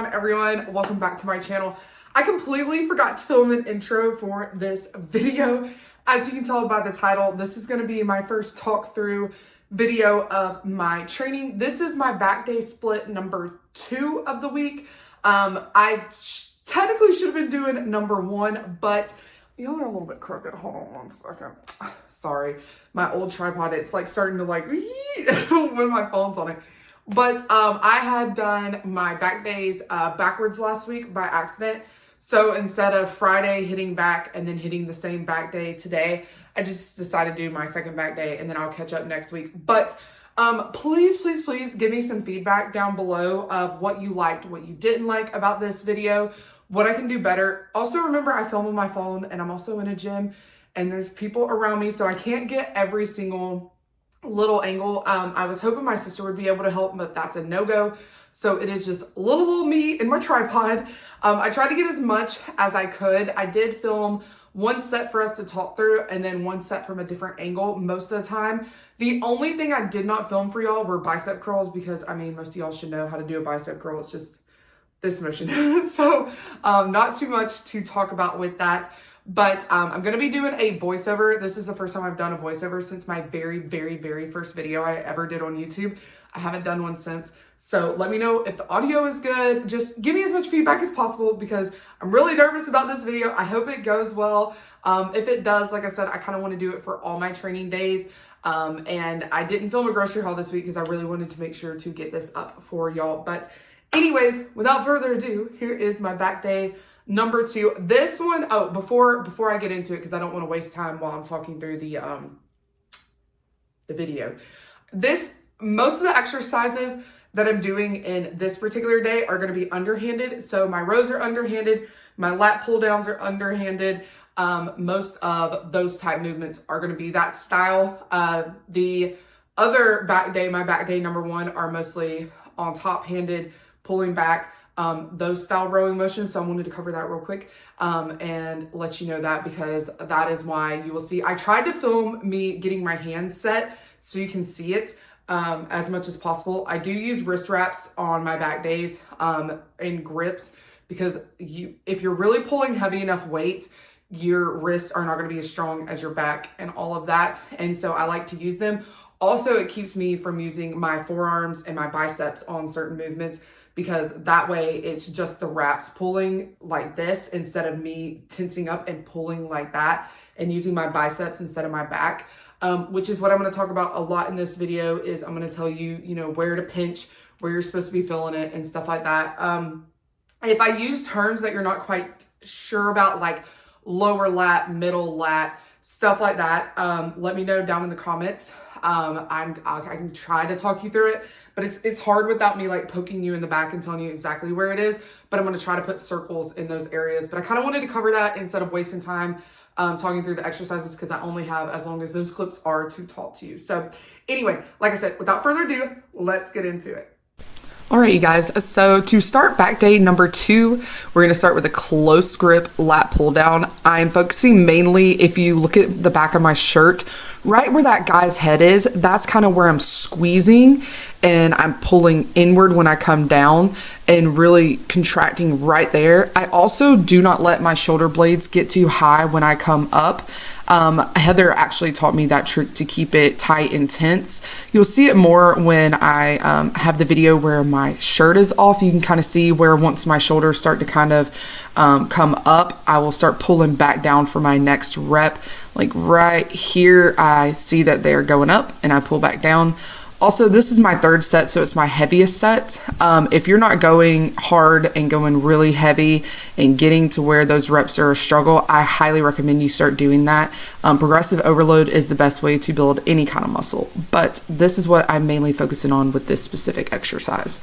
on, everyone? Welcome back to my channel. I completely forgot to film an intro for this video. As you can tell by the title, this is going to be my first talk through video of my training. This is my back day split number 2 of the week. I technically should have been doing number 1, but y'all are a little bit crooked. Hold on one second. Sorry, my old tripod, it's like starting to like when my phone's on it. But I had done my back days backwards last week by accident. So instead of Friday hitting back and then hitting the same back day today, I just decided to do my second back day and then I'll catch up next week. But please give me some feedback down below of what you liked, what you didn't like about this video, what I can do better. Also, remember, I film on my phone and I'm also in a gym and there's people around me, so I can't get every single little angle. I was hoping my sister would be able to help, but that's a no-go. So it is just little me and my tripod. I tried to get as much as I could. I did film one set for us to talk through and then one set from a different angle most of the time. The only thing I did not film for y'all were bicep curls because, I mean, most of y'all should know how to do a bicep curl. It's just this motion. So not too much to talk about with that. But I'm going to be doing a voiceover. This is the first time I've done a voiceover since my very first video I ever did on YouTube. I haven't done one since. So let me know if the audio is good. Just give me as much feedback as possible because I'm really nervous about this video. I hope it goes well. If it does, like I said, I kind of want to do it for all my training days. And I didn't film a grocery haul this week because I really wanted to make sure to get this up for y'all. But anyways, without further ado, here is my back day number 2. This one, oh, before I get into it, because I don't want to waste time while I'm talking through the video. Most of the exercises that I'm doing in this particular day are going to be underhanded. So my rows are underhanded, my lat pull downs are underhanded. Most of those type movements are going to be that style. The other back day, my back day number 1, are mostly on top handed, pulling back. Those style rowing motions. So I wanted to cover that real quick and let you know that because that is why you will see. I tried to film me getting my hands set so you can see it as much as possible. I do use wrist wraps on my back days and grips because if you're really pulling heavy enough weight, your wrists are not going to be as strong as your back and all of that. And so I like to use them. Also, it keeps me from using my forearms and my biceps on certain movements, because that way it's just the wraps pulling like this instead of me tensing up and pulling like that and using my biceps instead of my back, which is what I'm going to talk about a lot in this video. Is I'm going to tell you, where to pinch, where you're supposed to be feeling it and stuff like that. If I use terms that you're not quite sure about, like lower lat, middle lat, stuff like that, let me know down in the comments. I can try to talk you through it, but it's hard without me like poking you in the back and telling you exactly where it is, but I'm going to try to put circles in those areas. But I kind of wanted to cover that instead of wasting time talking through the exercises, because I only have as long as those clips are to talk to you. So anyway, like I said, without further ado, let's get into it. All right, you guys. So to start back day number 2, we're going to start with a close grip lat pull down. I'm focusing mainly, if you look at the back of my shirt, right where that guy's head is, that's kind of where I'm squeezing and I'm pulling inward when I come down and really contracting right there. I also do not let my shoulder blades get too high when I come up. Heather actually taught me that trick to keep it tight and tense. You'll see it more when I have the video where my shirt is off. You can kind of see where once my shoulders start to kind of come up, I will start pulling back down for my next rep. Like right here, I see that they're going up and I pull back down. Also, this is my 3rd set, so it's my heaviest set. If you're not going hard and going really heavy and getting to where those reps are a struggle, I highly recommend you start doing that. Progressive overload is the best way to build any kind of muscle, but this is what I'm mainly focusing on with this specific exercise.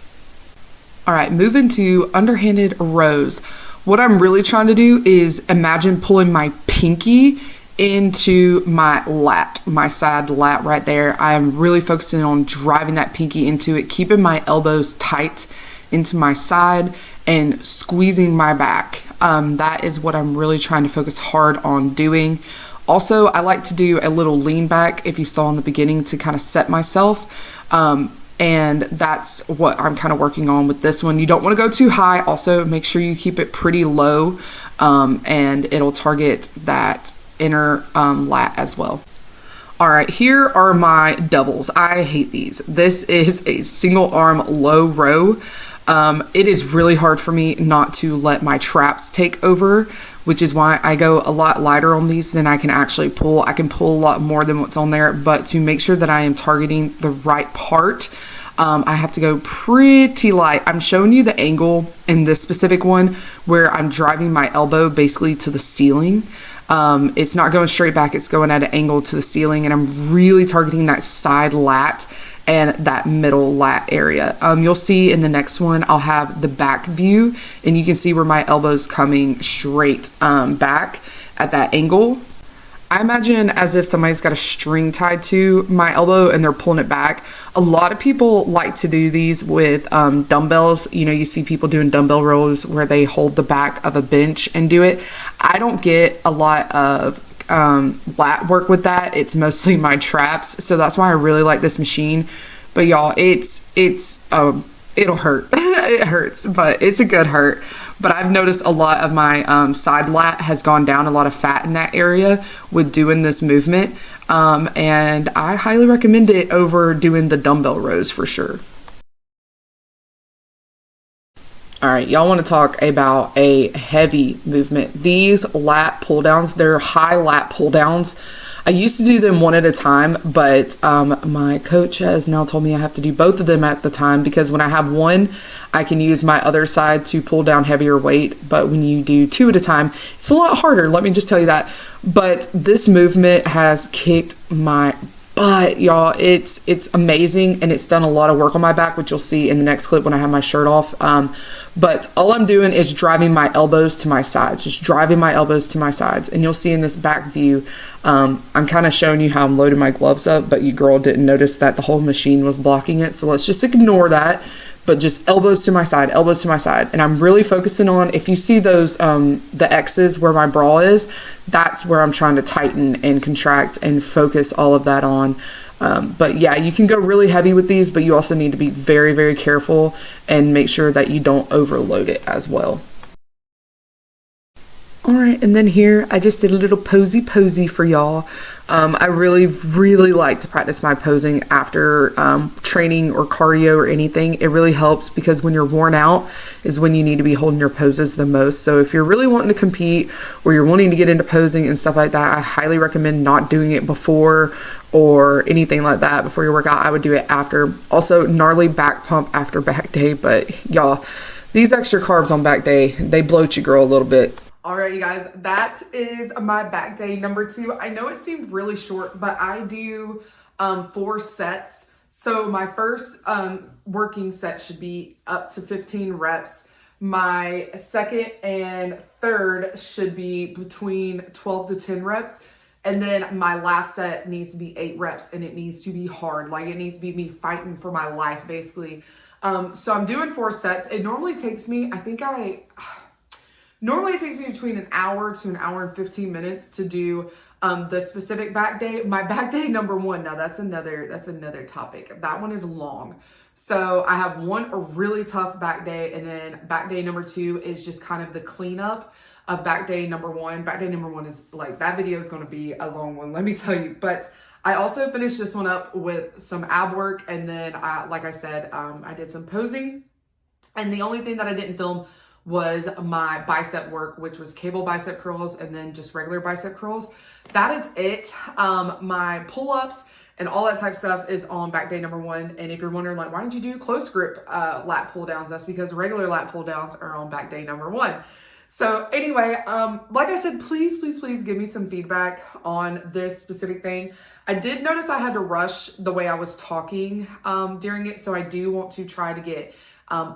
All right, moving to underhanded rows. What I'm really trying to do is imagine pulling my pinky into my lat, my side lat right there. I'm really focusing on driving that pinky into it, keeping my elbows tight into my side and squeezing my back. That is what I'm really trying to focus hard on doing. Also, I like to do a little lean back, if you saw in the beginning, to kind of set myself. And that's what I'm kind of working on with this one. You don't want to go too high. Also, make sure you keep it pretty low, and it'll target that inner lat as well. All right, here are my doubles. I hate these. This is a single arm low row. It is really hard for me not to let my traps take over, which is why I go a lot lighter on these than I can actually pull. I can pull a lot more than what's on there, but to make sure that I am targeting the right part, I have to go pretty light. I'm showing you the angle in this specific one where I'm driving my elbow basically to the ceiling. It's not going straight back, it's going at an angle to the ceiling, and I'm really targeting that side lat and that middle lat area. You'll see in the next one, I'll have the back view, and you can see where my elbow's coming straight back at that angle. I imagine as if somebody's got a string tied to my elbow and they're pulling it back. A lot of people like to do these with dumbbells. You know, you see people doing dumbbell rows where they hold the back of a bench and do it. I don't get a lot of lat work with that. It's mostly my traps, so that's why I really like this machine. But y'all, it'll hurt. It hurts, but it's a good hurt. But I've noticed a lot of my side lat has gone down, a lot of fat in that area with doing this movement, and I highly recommend it over doing the dumbbell rows for sure. All right, y'all want to talk about a heavy movement. These lat pull downs, they're high lat pull downs. I used to do them one at a time, but my coach has now told me I have to do both of them at the time, because when I have one, I can use my other side to pull down heavier weight. But when you do two at a time, it's a lot harder. Let me just tell you that. But this movement has kicked my butt, y'all. It's amazing, and it's done a lot of work on my back, which you'll see in the next clip when I have my shirt off. But all I'm doing is driving my elbows to my sides, just driving my elbows to my sides. And you'll see in this back view, I'm kind of showing you how I'm loading my gloves up, but you girl didn't notice that the whole machine was blocking it. So let's just ignore that, but just elbows to my side, elbows to my side. And I'm really focusing on, if you see those, the X's where my bra is, that's where I'm trying to tighten and contract and focus all of that on. But yeah, you can go really heavy with these, but you also need to be very, very careful and make sure that you don't overload it as well. All right, and then here I just did a little posy for y'all. I really like to practice my posing after training or cardio or anything. It really helps, because when you're worn out is when you need to be holding your poses the most. So if you're really wanting to compete or you're wanting to get into posing and stuff like that, I highly recommend not doing it before or anything like that before your workout. I would do it after. Also, gnarly back pump after back day, but y'all, these extra carbs on back day, they bloat your girl a little bit. All right, you guys, that is my back day number 2. I know it seemed really short, but I do 4 sets. So my first working set should be up to 15 reps. My second and third should be between 12 to 10 reps. And then my last set needs to be 8 reps, and it needs to be hard. Like, it needs to be me fighting for my life, basically. So I'm doing 4 sets. It normally takes me, Normally it takes me between an hour to an hour and 15 minutes to do the specific back day. My back day number 1, now that's another topic. That one is long. So I have a really tough back day, and then back day number 2 is just kind of the cleanup of back day number 1. Back day number 1 is like, that video is going to be a long one, let me tell you. But I also finished this one up with some ab work, and then like I said, I did some posing, and the only thing that I didn't film was my bicep work, which was cable bicep curls and then just regular bicep curls. That is it. My pull-ups and all that type of stuff is on back day number 1. And if you're wondering, like, why didn't you do close grip lat pull downs? That's because regular lat pull downs are on back day number 1. So anyway, like I said, please give me some feedback on this specific thing. I did notice I had to rush the way I was talking during it. So I do want to try to get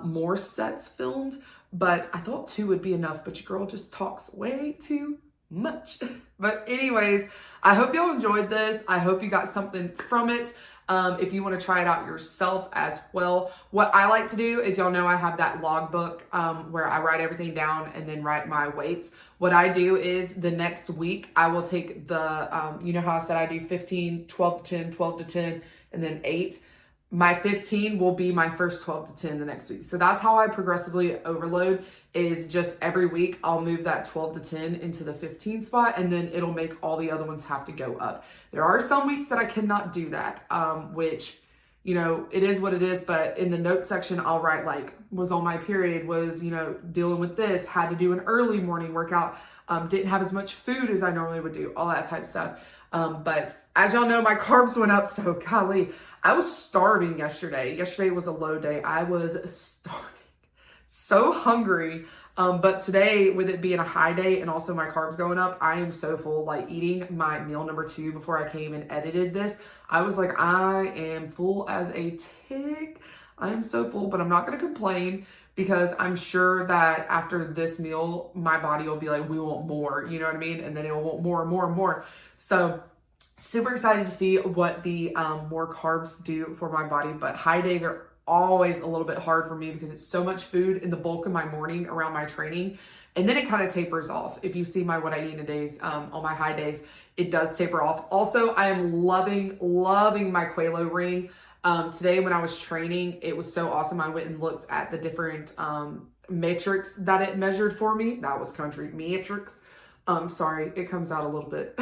more sets filmed. But I thought 2 would be enough, but your girl just talks way too much. But anyways, I hope y'all enjoyed this. I hope you got something from it. If you want to try it out yourself as well. What I like to do is, y'all know I have that logbook where I write everything down and then write my weights. What I do is the next week, I will take the, you know how I said I do 15, 12 to 10, 12 to 10, and then 8. my 15 will be my first 12 to 10 the next week. So that's how I progressively overload, is just every week I'll move that 12 to 10 into the 15 spot, and then it'll make all the other ones have to go up. There are some weeks that I cannot do that, which, you know, it is what it is. But in the notes section, I'll write like, was on my period, was, you know, dealing with this, had to do an early morning workout, didn't have as much food as I normally would do, all that type of stuff. But as y'all know, my carbs went up, so golly, I was starving yesterday. Yesterday was a low day. I was starving, so hungry. But today, with it being a high day and also my carbs going up, I am so full. Like, eating my meal number 2 before I came and edited this, I was like, I am full as a tick. I am so full, but I'm not going to complain, because I'm sure that after this meal, my body will be like, we want more, you know what I mean? And then it'll want more and more and more. So super excited to see what the more carbs do for my body. But high days are always a little bit hard for me, because it's so much food in the bulk of my morning around my training, and then it kind of tapers off. If you see my what I eat in a days on my high days, it does taper off. Also, I am loving my Quelo ring. Today when I was training, it was so awesome. I went and looked at the different metrics that it measured for me. That was country metrics. Sorry, it comes out a little bit.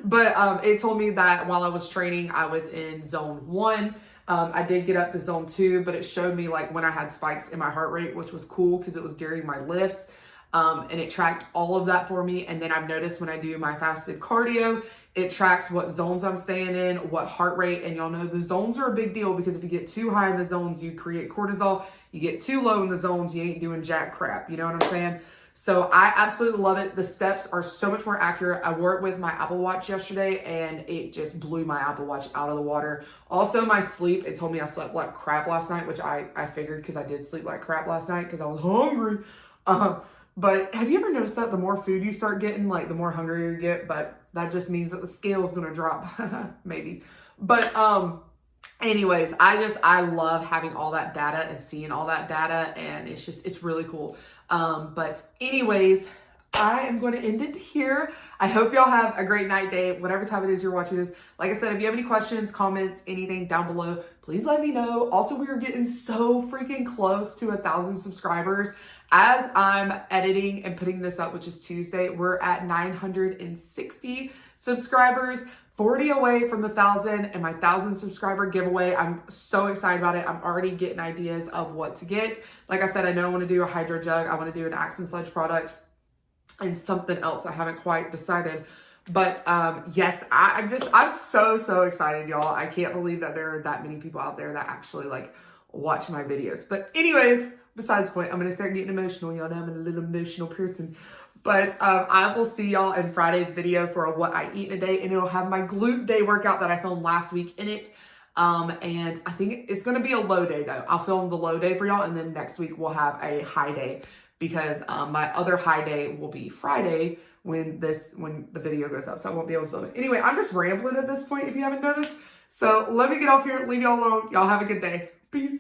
But it told me that while I was training, I was in zone 1. I did get up to zone 2, but it showed me like when I had spikes in my heart rate, which was cool because it was during my lifts. And it tracked all of that for me. And then I've noticed when I do my fasted cardio, it tracks what zones I'm staying in, what heart rate. And y'all know the zones are a big deal, because if you get too high in the zones, you create cortisol. You get too low in the zones, you ain't doing jack crap. You know what I'm saying? So I absolutely love it. The steps are so much more accurate. I wore it with my Apple Watch yesterday, and it just blew my Apple Watch out of the water. Also, my sleep, it told me I slept like crap last night, which I figured, because I did sleep like crap last night because I was hungry. But have you ever noticed that the more food you start getting, like the more hungrier you get? But that just means that the scale is going to drop, maybe. But anyways, I love having all that data and seeing all that data, and it's really cool. But anyways, I am going to end it here. I hope y'all have a great night, day, whatever time it is you're watching this. Like I said, if you have any questions, comments, anything down below, please let me know. Also, we are getting so freaking close to 1,000 subscribers. As I'm editing and putting this up, which is Tuesday, we're at 960 subscribers, 40 away from the 1,000 and my 1,000 subscriber giveaway. I'm so excited about it. I'm already getting ideas of what to get. Like I said, I know I want to do a hydro jug. I want to do an Axe and Sledge product and something else. I haven't quite decided. But yes, I'm so excited, y'all. I can't believe that there are that many people out there that actually like watch my videos. But anyways, besides the point, I'm going to start getting emotional. Y'all know I'm a little emotional person. But I will see y'all in Friday's video for what I eat in a day. And it'll have my glute day workout that I filmed last week in it. And I think it's going to be a low day though. I'll film the low day for y'all. And then next week we'll have a high day, because my other high day will be Friday when the video goes up. So I won't be able to film it. Anyway, I'm just rambling at this point if you haven't noticed. So let me get off here and leave y'all alone. Y'all have a good day. Peace.